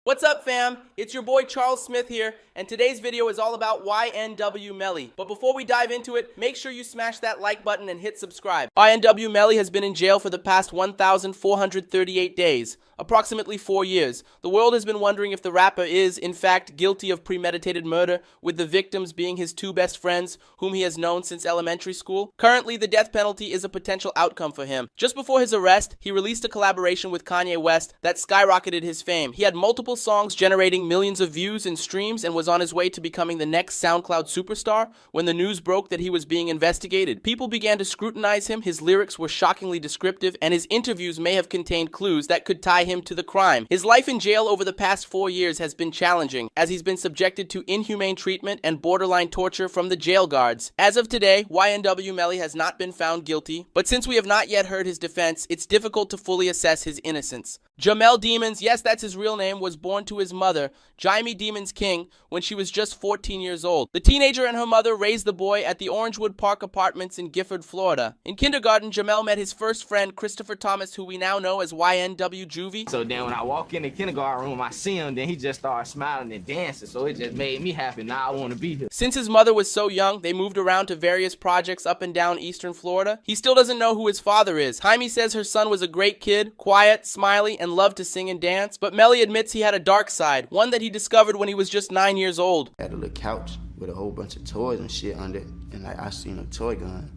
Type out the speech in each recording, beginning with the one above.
What's up, fam? It's your boy Charles Smith here, and today's video is all about YNW Melly. But before we dive into it, make sure you smash that like button and hit subscribe. YNW Melly has been in jail for the past 1,438 days, approximately 4 years. The world has been wondering if the rapper is, in fact, guilty of premeditated murder, with the victims being his two best friends, whom he has known since elementary school. Currently, the death penalty is a potential outcome for him. Just before his arrest, he released a collaboration with Kanye West that skyrocketed his fame. He had multiple songs generating millions of views and streams and was on his way to becoming the next SoundCloud superstar. When the news broke that he was being investigated, people began to scrutinize him. His lyrics were shockingly descriptive, and his interviews may have contained clues that could tie him to the crime. His life in jail over the past 4 years has been challenging, as he's been subjected to inhumane treatment and borderline torture from the jail guards. As of today, YNW Melly has not been found guilty, but since we have not yet heard his defense, it's difficult to fully assess his innocence. Jamel Demons, yes, that's his real name, was born to his mother, Jaime Demons King, when she was just 14 years old. The teenager and her mother raised the boy at the Orangewood Park Apartments in Gifford, Florida. In kindergarten, Jamel met his first friend, Christopher Thomas, who we now know as YNW Juvie. So then when I walk in the kindergarten room, I see him, then he just started smiling and dancing, so it just made me happy. Now I want to be here. Since his mother was so young, they moved around to various projects up and down Eastern Florida. He still doesn't know who his father is. Jaime says her son was a great kid, quiet, smiley, and loved to sing and dance, but Melly admits he had a dark side, one that he discovered when he was just 9 years old. I had a little couch with a whole bunch of toys and shit under it, and like I seen a toy gun.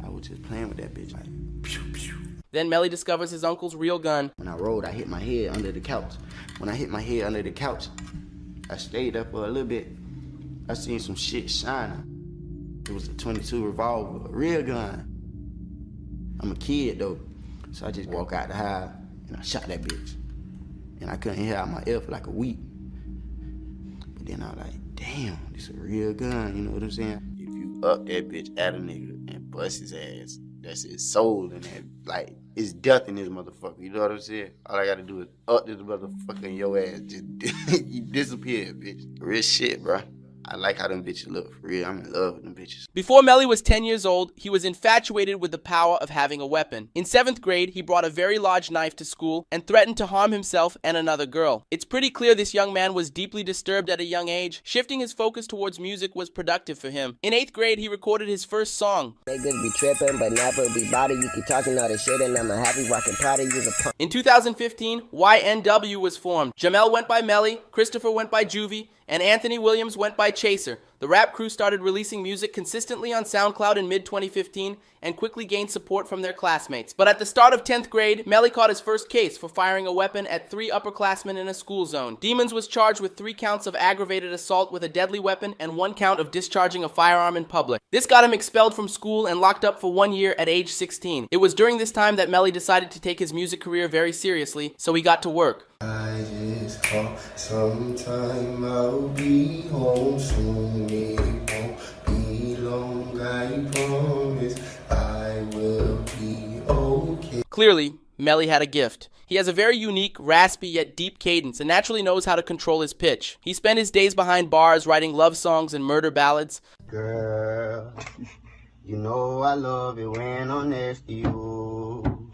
I was just playing with that bitch, like pew pew. Then Melly discovers his uncle's real gun. When I rolled, I hit my head under the couch. When I hit my head under the couch, I stayed up for a little bit. I seen some shit shining. It was a 22 revolver, a real gun. I'm a kid though, so I just walk out the house and I shot that bitch. And I couldn't hear out my ear for like a week. But then I was like, damn, this a real gun, you know what I'm saying? If you up that bitch at a nigga and bust his ass, that's his soul in that. Like, it's death in this motherfucker, you know what I'm saying? All I gotta do is up this motherfucker in your ass, just you disappear, bitch. Real shit, bro. I like how them bitches look, for real. I'm in love with them bitches. Before Melly was 10 years old, he was infatuated with the power of having a weapon. In 7th grade, he brought a very large knife to school and threatened to harm himself and another girl. It's pretty clear this young man was deeply disturbed at a young age. Shifting his focus towards music was productive for him. In 8th grade, he recorded his first song. They good be tripping, but never be body. You keep talking all this shit and I'm a happy rockin' party. You's a punk. In 2015, YNW was formed. Jamel went by Melly, Christopher went by Juvie, and Anthony Williams went by Chaser. The rap crew started releasing music consistently on SoundCloud in mid-2015 and quickly gained support from their classmates. But at the start of 10th grade, Melly caught his first case for firing a weapon at 3 upperclassmen in a school zone. Demons was charged with 3 counts of aggravated assault with a deadly weapon and 1 count of discharging a firearm in public. This got him expelled from school and locked up for 1 year at age 16. It was during this time that Melly decided to take his music career very seriously, so he got to work. I just hope sometime I'll be home soon. It won't be long, I promise. I will be okay. Clearly, Melly had a gift. He has a very unique, raspy yet deep cadence and naturally knows how to control his pitch. He spent his days behind bars writing love songs and murder ballads. Girl, you know I love it when I'm next to you.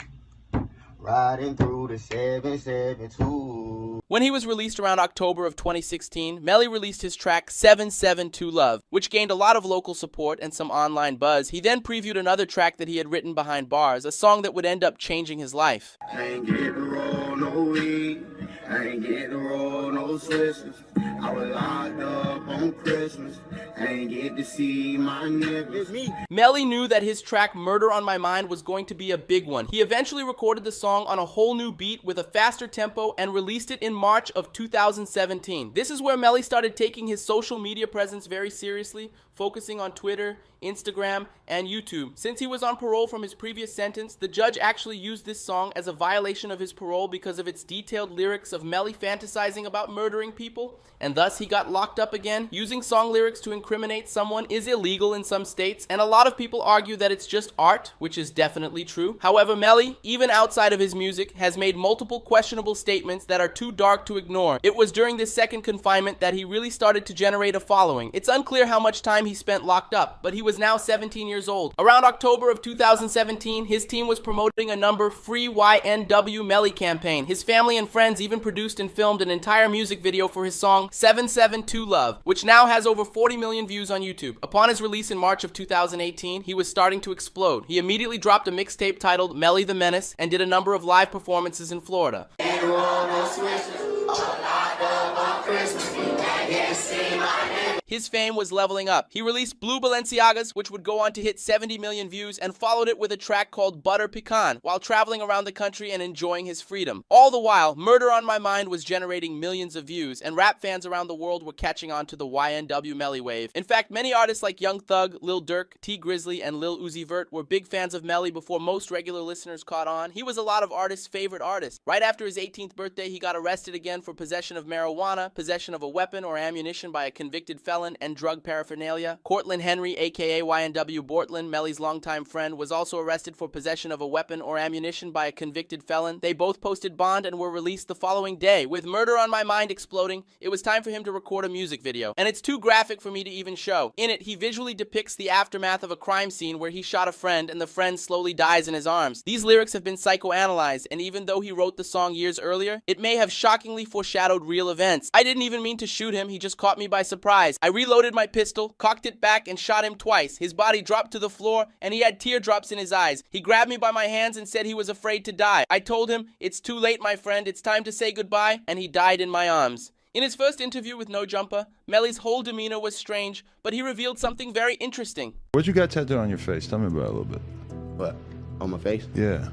Riding through the 772. When he was released around October of 2016, Melly released his track 772 Love, which gained a lot of local support and some online buzz. He then previewed another track that he had written behind bars, a song that would end up changing his life. I ain't getting to roll no weed. I ain't getting to roll no switches. I was locked up on Christmas. I ain't get to see my niggas. Melly knew that his track Murder on My Mind was going to be a big one. He eventually recorded the song on a whole new beat with a faster tempo and released it in March of 2017. This is where Melly started taking his social media presence very seriously, focusing on Twitter, Instagram, and YouTube. Since he was on parole from his previous sentence, the judge actually used this song as a violation of his parole because of its detailed lyrics of Melly fantasizing about murdering people, and and thus he got locked up again. Using song lyrics to incriminate someone is illegal in some states, and a lot of people argue that it's just art, which is definitely true. However, Melly, even outside of his music, has made multiple questionable statements that are too dark to ignore. It was during this second confinement that he really started to generate a following. It's unclear how much time he spent locked up, but he was now 17 years old. Around October of 2017, his team was promoting a number free YNW Melly campaign. His family and friends even produced and filmed an entire music video for his song 772 Love, which now has over 40 million views on YouTube. Upon his release in March of 2018, he was starting to explode. He immediately dropped a mixtape titled Melly the Menace and did a number of live performances in Florida. His fame was leveling up. He released Blue Balenciagas, which would go on to hit 70 million views, and followed it with a track called Butter Pecan, while traveling around the country and enjoying his freedom. All the while, Murder on My Mind was generating millions of views, and rap fans around the world were catching on to the YNW Melly wave. In fact, many artists like Young Thug, Lil Durk, T Grizzly, and Lil Uzi Vert were big fans of Melly before most regular listeners caught on. He was a lot of artists' favorite artist. Right after his 18th birthday, he got arrested again for possession of marijuana, possession of a weapon or ammunition by a convicted felon, and drug paraphernalia. Cortland Henry, aka YNW Bortland, Melly's longtime friend, was also arrested for possession of a weapon or ammunition by a convicted felon. They both posted bond and were released the following day. With Murder on My Mind exploding, it was time for him to record a music video. And it's too graphic for me to even show. In it, he visually depicts the aftermath of a crime scene where he shot a friend and the friend slowly dies in his arms. These lyrics have been psychoanalyzed, and even though he wrote the song years earlier, it may have shockingly foreshadowed real events. I didn't even mean to shoot him, he just caught me by surprise. I reloaded my pistol, cocked it back, and shot him twice. His body dropped to the floor, and he had teardrops in his eyes. He grabbed me by my hands and said he was afraid to die. I told him, "It's too late, my friend. It's time to say goodbye," and he died in my arms. In his first interview with No Jumper, Melly's whole demeanor was strange, but he revealed something very interesting. What you got tattooed on your face? Tell me about it a little bit. What? On my face? Yeah.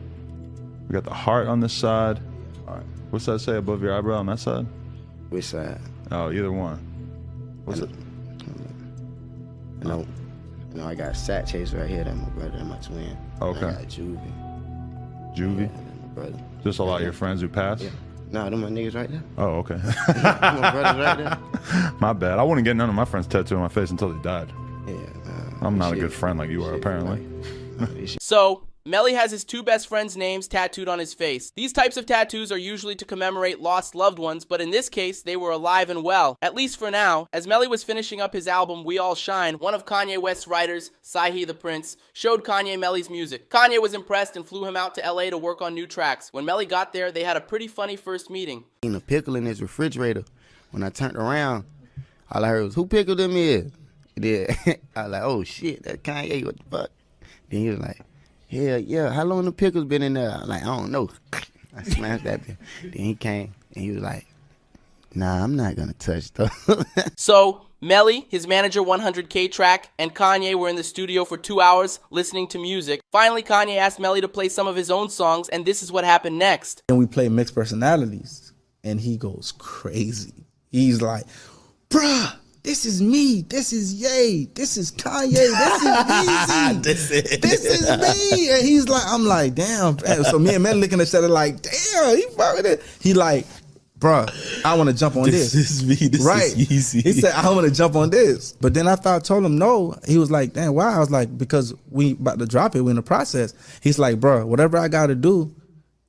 We got the heart on this side. All right. What's that say above your eyebrow on that side? Which side? Oh, either one. What's it? No, I got Sat Chase right here. That's my brother. That's my twin. Okay. I got Juvie. Juvie? Yeah, that's my brother. Just a lot of your friends who passed? Yeah. Nah, them my niggas right there. Oh, okay. My brothers right there. My bad. I wouldn't get none of my friends tattooed on my face until they died. Yeah. I'm not a good friend like you are, apparently. So, Melly has his two best friends' names tattooed on his face. These types of tattoos are usually to commemorate lost loved ones, but in this case, they were alive and well, at least for now. As Melly was finishing up his album, We All Shine, one of Kanye West's writers, Sahi the Prince, showed Kanye Melly's music. Kanye was impressed and flew him out to LA to work on new tracks. When Melly got there, they had a pretty funny first meeting. In a pickle in his refrigerator. When I turned around, all I heard was, "Who pickled them is?" Then I was like, "Oh shit, that's Kanye, what the fuck?" Then he was like, "Hell yeah, how long the pickles been in there?" I'm like, "I don't know." I smashed that bitch. Then he came and he was like, "Nah, I'm not gonna touch those." So, Melly, his manager 100K Track, and Kanye were in the studio for 2 hours listening to music. Finally, Kanye asked Melly to play some of his own songs, and this is what happened next. And we play Mixed Personalities, and he goes crazy. He's like, "Bruh, this is me, this is Ye, this is Kanye, this is Yeezy, this is me." And he's like, I'm like, damn. So me and Melly looking at each other like, damn, he fucking it. He like, "Bruh, I want to jump on this. This is me, this right. is Yeezy. He said, "I want to jump on this." But then after I told him no, he was like, "Damn, why?" I was like, "Because we about to drop it, we're in the process." He's like, "Bruh, whatever I got to do,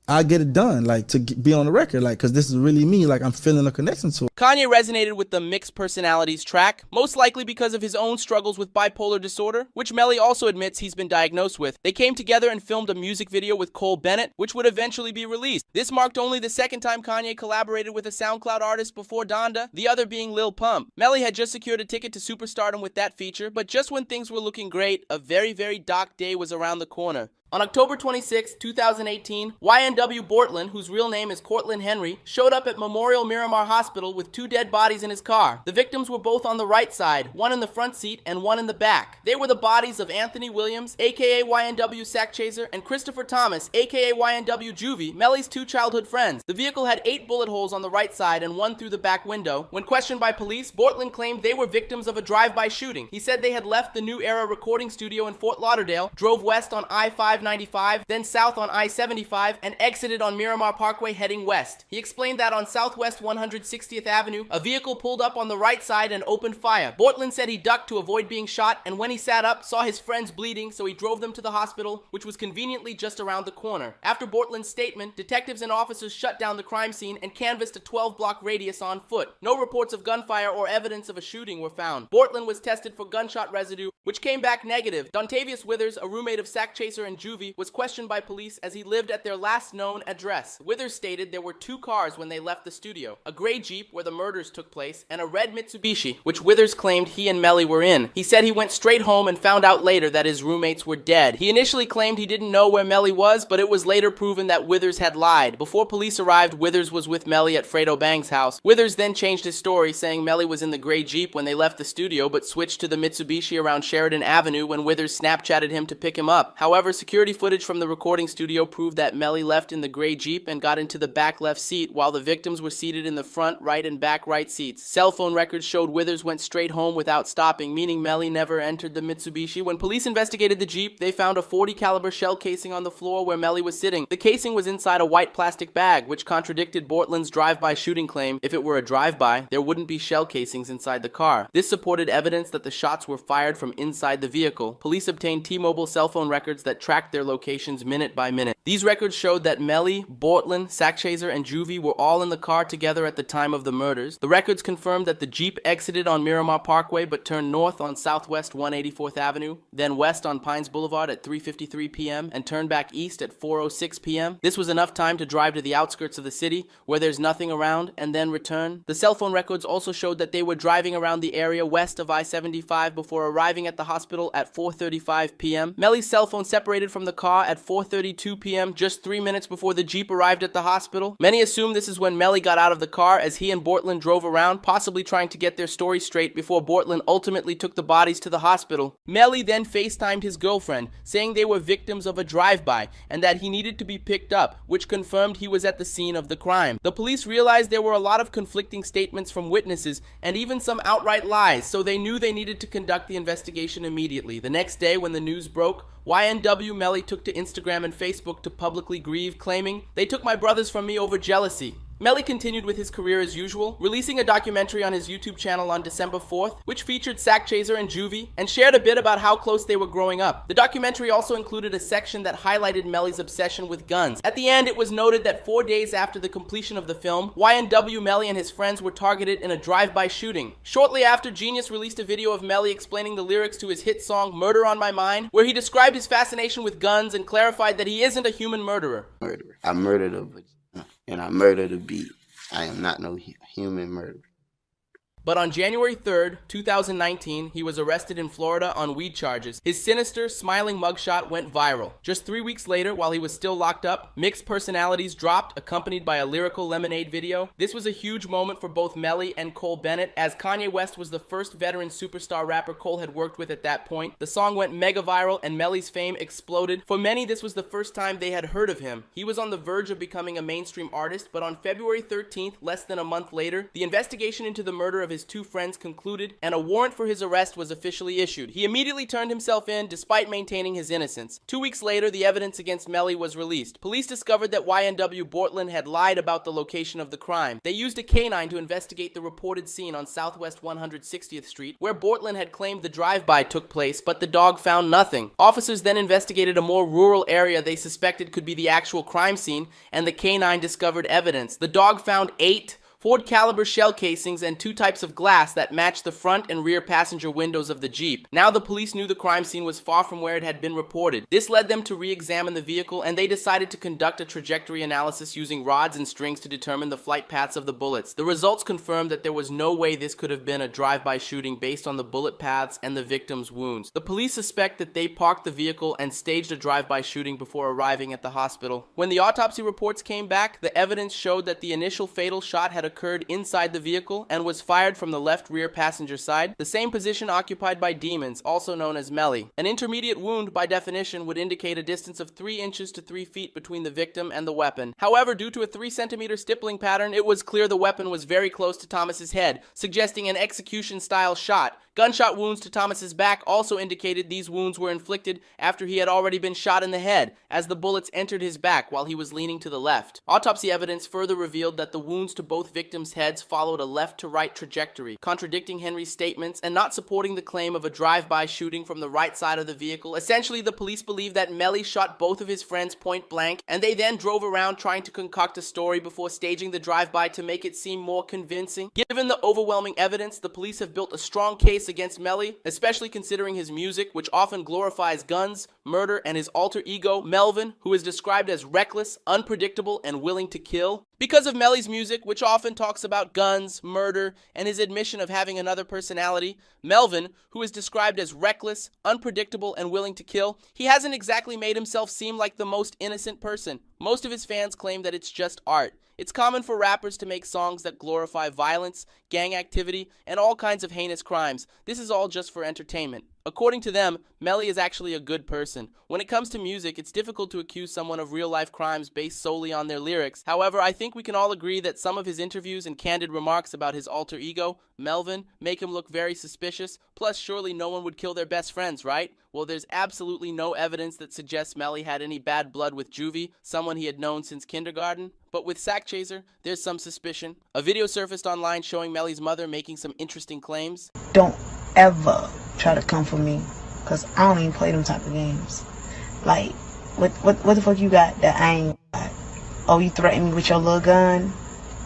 I'll get it done, like to be on the record, like, because this is really me, like I'm feeling a connection to it." Kanye resonated with the Mixed Personalities track, most likely because of his own struggles with bipolar disorder, which Melly also admits he's been diagnosed with. They came together and filmed a music video with Cole Bennett, which would eventually be released. This marked only the second time Kanye collaborated with a SoundCloud artist before Donda, the other being Lil Pump. Melly had just secured a ticket to superstardom with that feature, but just when things were looking great, a very, very dark day was around the corner. On October 26, 2018, YNW Bortland, whose real name is Cortland Henry, showed up at Memorial Miramar Hospital with 2 dead bodies in his car. The victims were both on the right side, one in the front seat and one in the back. They were the bodies of Anthony Williams, aka YNW Sack Chaser, and Christopher Thomas, aka YNW Juvie, Melly's 2 childhood friends. The vehicle had 8 bullet holes on the right side and 1 through the back window. When questioned by police, Bortland claimed they were victims of a drive-by shooting. He said they had left the New Era recording studio in Fort Lauderdale, drove west on I-5 595, then south on I-75, and exited on Miramar Parkway heading west. He explained that on Southwest 160th Avenue, a vehicle pulled up on the right side and opened fire. Bortland said he ducked to avoid being shot, and when he sat up, saw his friends bleeding, so he drove them to the hospital, which was conveniently just around the corner. After Bortland's statement, detectives and officers shut down the crime scene and canvassed a 12-block radius on foot. No reports of gunfire or evidence of a shooting were found. Bortland was tested for gunshot residue, which came back negative. Dontavius Withers, a roommate of Sack Chaser and Juvie, was questioned by police as he lived at their last known address. Withers stated there were two cars when they left the studio, a gray Jeep where the murders took place, and a red Mitsubishi, which Withers claimed he and Melly were in. He said he went straight home and found out later that his roommates were dead. He initially claimed he didn't know where Melly was, but it was later proven that Withers had lied. Before police arrived, Withers was with Melly at Fredo Bang's house. Withers then changed his story, saying Melly was in the gray Jeep when they left the studio, but switched to the Mitsubishi around Sheridan Avenue when Withers Snapchatted him to pick him up. However, security footage from the recording studio proved that Melly left in the gray Jeep and got into the back left seat, while the victims were seated in the front right and back right seats. Cell phone records showed Withers went straight home without stopping, meaning Melly never entered the Mitsubishi. When police investigated the Jeep, they found a .40 caliber shell casing on the floor where Melly was sitting. The casing was inside a white plastic bag, which contradicted Bortland's drive-by shooting claim. If it were a drive-by, there wouldn't be shell casings inside the car. This supported evidence that the shots were fired from inside the vehicle. Police obtained T-Mobile cell phone records that tracked their locations minute by minute. These records showed that Melly, Bortland, Sack Chaser, and Juvie were all in the car together at the time of the murders. The records confirmed that the Jeep exited on Miramar Parkway but turned north on Southwest 184th Avenue, then west on Pines Boulevard at 3:53 p.m. and turned back east at 4:06 p.m. This was enough time to drive to the outskirts of the city where there's nothing around and then return. The cell phone records also showed that they were driving around the area west of I-75 before arriving at the hospital at 4:35 p.m. Melly's cell phone separated from the car at 4:32 p.m., just 3 minutes before the Jeep arrived at the hospital. Many assume this is when Melly got out of the car as he and Bortland drove around, possibly trying to get their story straight before Bortland ultimately took the bodies to the hospital. Melly then FaceTimed his girlfriend, saying they were victims of a drive-by and that he needed to be picked up, which confirmed he was at the scene of the crime. The police realized there were a lot of conflicting statements from witnesses and even some outright lies, so they knew they needed to conduct the investigation immediately. The next day, when the news broke, YNW Melly took to Instagram and Facebook to publicly grieve, claiming, "They took my brothers from me over jealousy." Melly continued with his career as usual, releasing a documentary on his YouTube channel on December 4th, which featured Sack Chaser and Juvie, and shared a bit about how close they were growing up. The documentary also included a section that highlighted Melly's obsession with guns. At the end, it was noted that 4 days after the completion of the film, YNW Melly and his friends were targeted in a drive-by shooting. Shortly after, Genius released a video of Melly explaining the lyrics to his hit song Murder on My Mind, where he described his fascination with guns and clarified that he isn't a human murderer. I murdered a and I murdered a beat. I am not no human murderer. But on January 3rd, 2019, he was arrested in Florida on weed charges. His sinister, smiling mugshot went viral. Just 3 weeks later, while he was still locked up, Mixed Personalities dropped, accompanied by a lyrical Lemonade video. This was a huge moment for both Melly and Cole Bennett, as Kanye West was the first veteran superstar rapper Cole had worked with at that point. The song went mega viral, and Melly's fame exploded. For many, this was the first time they had heard of him. He was on the verge of becoming a mainstream artist, but on February 13th, less than a month later, the investigation into the murder of his two friends concluded, and a warrant for his arrest was officially issued. He immediately turned himself in, despite maintaining his innocence. 2 weeks later, the evidence against Melly was released. Police discovered that YNW Bortland had lied about the location of the crime. They used a canine to investigate the reported scene on Southwest 160th Street, where Bortland had claimed the drive-by took place, but the dog found nothing. Officers then investigated a more rural area they suspected could be the actual crime scene, and the canine discovered evidence. The dog found 8 .40 caliber shell casings and 2 types of glass that matched the front and rear passenger windows of the Jeep. Now the police knew the crime scene was far from where it had been reported. This led them to re-examine the vehicle, and they decided to conduct a trajectory analysis using rods and strings to determine the flight paths of the bullets. The results confirmed that there was no way this could have been a drive-by shooting based on the bullet paths and the victim's wounds. The police suspect that they parked the vehicle and staged a drive-by shooting before arriving at the hospital. When the autopsy reports came back, the evidence showed that the initial fatal shot had occurred inside the vehicle and was fired from the left rear passenger side, the same position occupied by Demons, also known as Melly. An intermediate wound, by definition, would indicate a distance of 3 inches to 3 feet between the victim and the weapon. However, due to a 3-centimeter stippling pattern, it was clear the weapon was very close to Thomas's head, suggesting an execution-style shot. Gunshot wounds to Thomas's back also indicated these wounds were inflicted after he had already been shot in the head, as the bullets entered his back while he was leaning to the left. Autopsy evidence further revealed that the wounds to both victims' heads followed a left-to-right trajectory, contradicting Henry's statements and not supporting the claim of a drive-by shooting from the right side of the vehicle. Essentially, the police believe that Melly shot both of his friends point blank, and they then drove around trying to concoct a story before staging the drive-by to make it seem more convincing. Given the overwhelming evidence, the police have built a strong case against Melly, especially considering his music, which often glorifies guns, murder, and his alter ego, Melvin, who is described as reckless, unpredictable, and willing to kill. Because of Melly's music, which often talks about guns, murder, and his admission of having another personality, Melvin, who is described as reckless, unpredictable, and willing to kill, he hasn't exactly made himself seem like the most innocent person. Most of his fans claim that it's just art. It's common for rappers to make songs that glorify violence, gang activity, and all kinds of heinous crimes. This is all just for entertainment. According to them, Melly is actually a good person. When it comes to music, it's difficult to accuse someone of real-life crimes based solely on their lyrics. However, I think we can all agree that some of his interviews and candid remarks about his alter ego, Melvin, make him look very suspicious. Plus, surely no one would kill their best friends, right? Well, there's absolutely no evidence that suggests Melly had any bad blood with Juvie, someone he had known since kindergarten. But with Sack Chaser, there's some suspicion. A video surfaced online showing Melly's mother making some interesting claims. Don't ever try to come for me, because I don't even play them type of games. Like, what the fuck you got that I ain't got? Oh, you threaten me with your little gun?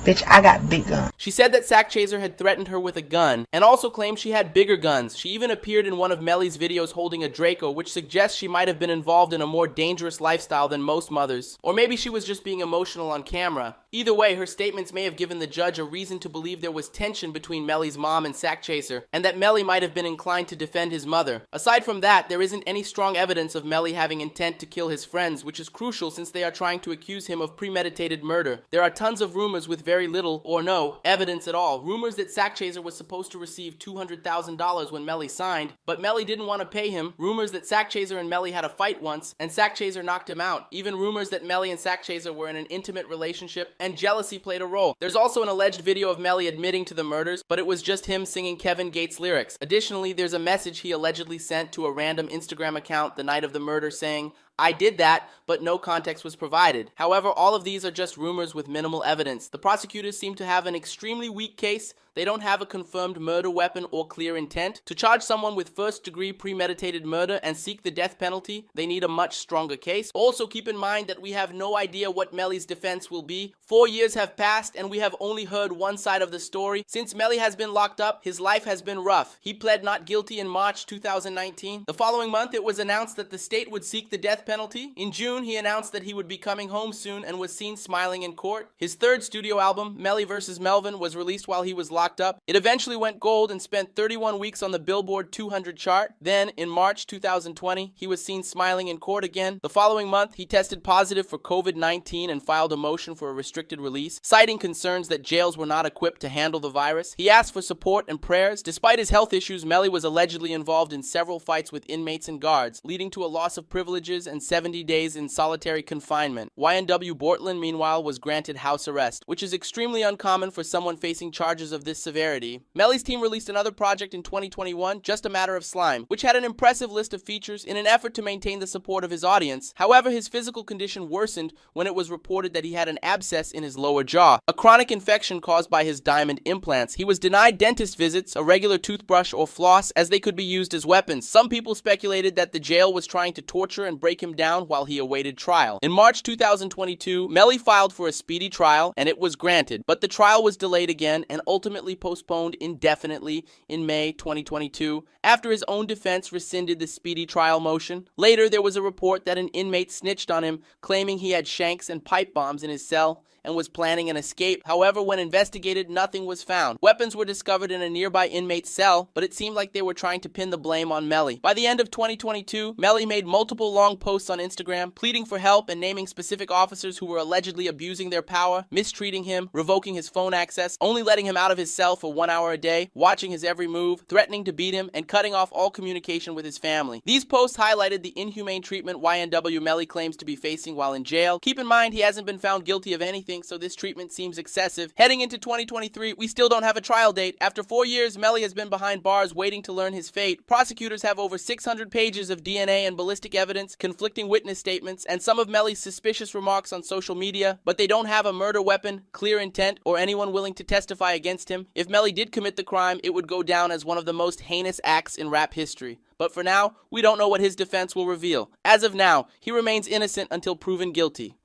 Bitch, I got big guns. She said that Sack Chaser had threatened her with a gun, and also claimed she had bigger guns. She even appeared in one of Melly's videos holding a Draco, which suggests she might have been involved in a more dangerous lifestyle than most mothers. Or maybe she was just being emotional on camera. Either way, her statements may have given the judge a reason to believe there was tension between Melly's mom and Sack Chaser, and that Melly might have been inclined to defend his mother. Aside from that, there isn't any strong evidence of Melly having intent to kill his friends, which is crucial since they are trying to accuse him of premeditated murder. There are tons of rumors with very little, or no, evidence at all. Rumors that Sack Chaser was supposed to receive $200,000 when Melly signed, but Melly didn't want to pay him. Rumors that Sack Chaser and Melly had a fight once, and Sack Chaser knocked him out. Even rumors that Melly and Sack Chaser were in an intimate relationship, and jealousy played a role. There's also an alleged video of Melly admitting to the murders, but it was just him singing Kevin Gates lyrics. Additionally, there's a message he allegedly sent to a random Instagram account the night of the murder saying, "I did that," but no context was provided. However, all of these are just rumors with minimal evidence. The prosecutors seem to have an extremely weak case. They don't have a confirmed murder weapon or clear intent. To charge someone with first-degree premeditated murder and seek the death penalty, they need a much stronger case. Also, keep in mind that we have no idea what Melly's defense will be. 4 years have passed and we have only heard one side of the story. Since Melly has been locked up, his life has been rough. He pled not guilty in March 2019. The following month, it was announced that the state would seek the death penalty. In June, he announced that he would be coming home soon and was seen smiling in court. His third studio album, Melly vs. Melvin, was released while he was locked up. It eventually went gold and spent 31 weeks on the Billboard 200 chart. Then, in March 2020, he was seen smiling in court again. The following month, he tested positive for COVID-19 and filed a motion for a restricted release, citing concerns that jails were not equipped to handle the virus. He asked for support and prayers. Despite his health issues, Melly was allegedly involved in several fights with inmates and guards, leading to a loss of privileges and 70 days in solitary confinement. YNW Bortland, meanwhile, was granted house arrest, which is extremely uncommon for someone facing charges of this severity. Melly's team released another project in 2021, Just a Matter of Slime, which had an impressive list of features in an effort to maintain the support of his audience. However, his physical condition worsened when it was reported that he had an abscess in his lower jaw, a chronic infection caused by his diamond implants. He was denied dentist visits, a regular toothbrush, or floss, as they could be used as weapons. Some people speculated that the jail was trying to torture and break him down while he awaited trial. In March 2022, Melly filed for a speedy trial, and it was granted, but the trial was delayed again and ultimately postponed indefinitely in May 2022 after his own defense rescinded the speedy trial motion. Later, there was a report that an inmate snitched on him, claiming he had shanks and pipe bombs in his cell and was planning an escape. However, when investigated, nothing was found. Weapons were discovered in a nearby inmate's cell, but it seemed like they were trying to pin the blame on Melly. By the end of 2022, Melly made multiple long posts on Instagram, pleading for help and naming specific officers who were allegedly abusing their power, mistreating him, revoking his phone access, only letting him out of his cell for 1 hour a day, watching his every move, threatening to beat him, and cutting off all communication with his family. These posts highlighted the inhumane treatment YNW Melly claims to be facing while in jail. Keep in mind, he hasn't been found guilty of anything anything, so this treatment seems excessive. Heading into 2023, we still don't have a trial date. After 4 years, Melly has been behind bars waiting to learn his fate. Prosecutors have over 600 pages of DNA and ballistic evidence, conflicting witness statements, and some of Melly's suspicious remarks on social media, but they don't have a murder weapon, clear intent, or anyone willing to testify against him. If Melly did commit the crime, it would go down as one of the most heinous acts in rap history. But for now, we don't know what his defense will reveal. As of now, he remains innocent until proven guilty.